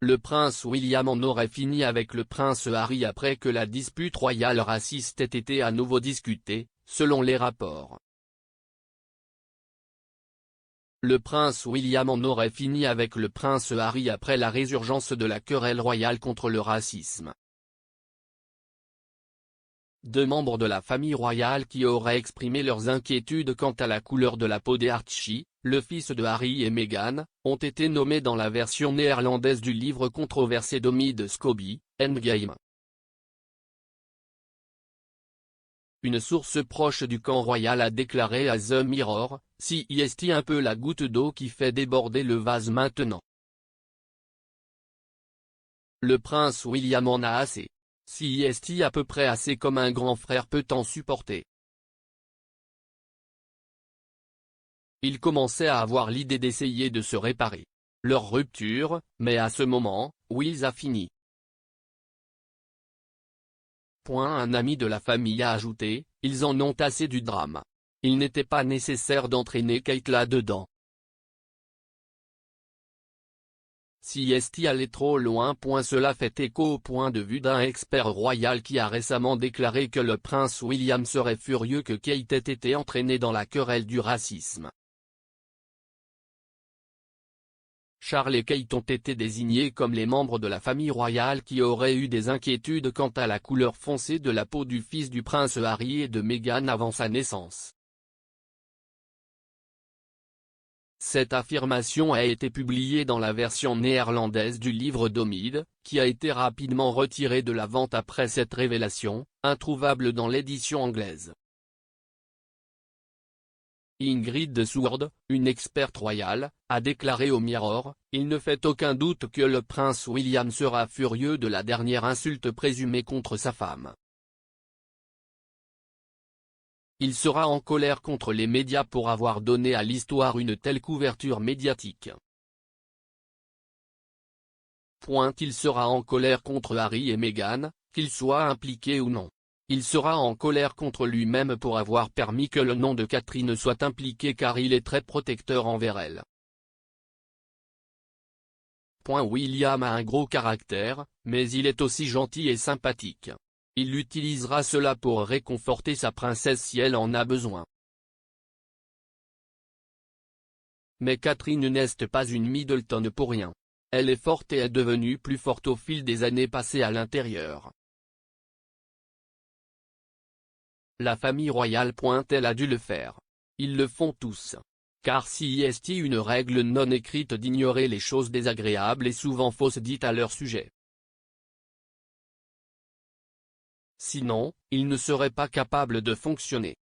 Le prince William en aurait fini avec le prince Harry après que la dispute royale raciste ait été à nouveau discutée, selon les rapports. Le prince William en aurait fini avec le prince Harry après la résurgence de la querelle royale contre le racisme. Deux membres de la famille royale qui auraient exprimé leurs inquiétudes quant à la couleur de la peau d'Archie, le fils de Harry et Meghan, ont été nommés dans la version néerlandaise du livre controversé d'Omid Scobie, Endgame. Une source proche du camp royal a déclaré à The Mirror, « C'est un peu la goutte d'eau qui fait déborder le vase maintenant. Le prince William en a assez. C'est à peu près assez comme un grand frère peut en supporter. » Ils commençaient à avoir l'idée d'essayer de se réparer. Leur rupture, mais à ce moment, Wills a fini. Un ami de la famille a ajouté, « Ils en ont assez du drame. Il n'était pas nécessaire d'entraîner Kate là-dedans. C'est allé trop loin. » Cela fait écho au point de vue d'un expert royal qui a récemment déclaré que le prince William serait furieux que Kate ait été entraînée dans la querelle du racisme. Charles et Kate ont été désignés comme les membres de la famille royale qui auraient eu des inquiétudes quant à la couleur foncée de la peau du fils du prince Harry et de Meghan avant sa naissance. Cette affirmation a été publiée dans la version néerlandaise du livre d'Omid, qui a été rapidement retiré de la vente après cette révélation, introuvable dans l'édition anglaise. Ingrid de Sourde, une experte royale, a déclaré au Mirror, « Il ne fait aucun doute que le prince William sera furieux de la dernière insulte présumée contre sa femme. Il sera en colère contre les médias pour avoir donné à l'histoire une telle couverture médiatique. Il sera en colère contre Harry et Meghan, qu'ils soient impliqués ou non. Il sera en colère contre lui-même pour avoir permis que le nom de Catherine soit impliqué car il est très protecteur envers elle. William a un gros caractère, mais il est aussi gentil et sympathique. Il utilisera cela pour réconforter sa princesse si elle en a besoin. Mais Catherine n'est pas une Middleton pour rien. Elle est forte et est devenue plus forte au fil des années passées à l'intérieur. La famille royale. Elle a dû le faire. Ils le font tous. Car c'est une règle non écrite d'ignorer les choses désagréables et souvent fausses dites à leur sujet. Sinon, ils ne seraient pas capables de fonctionner.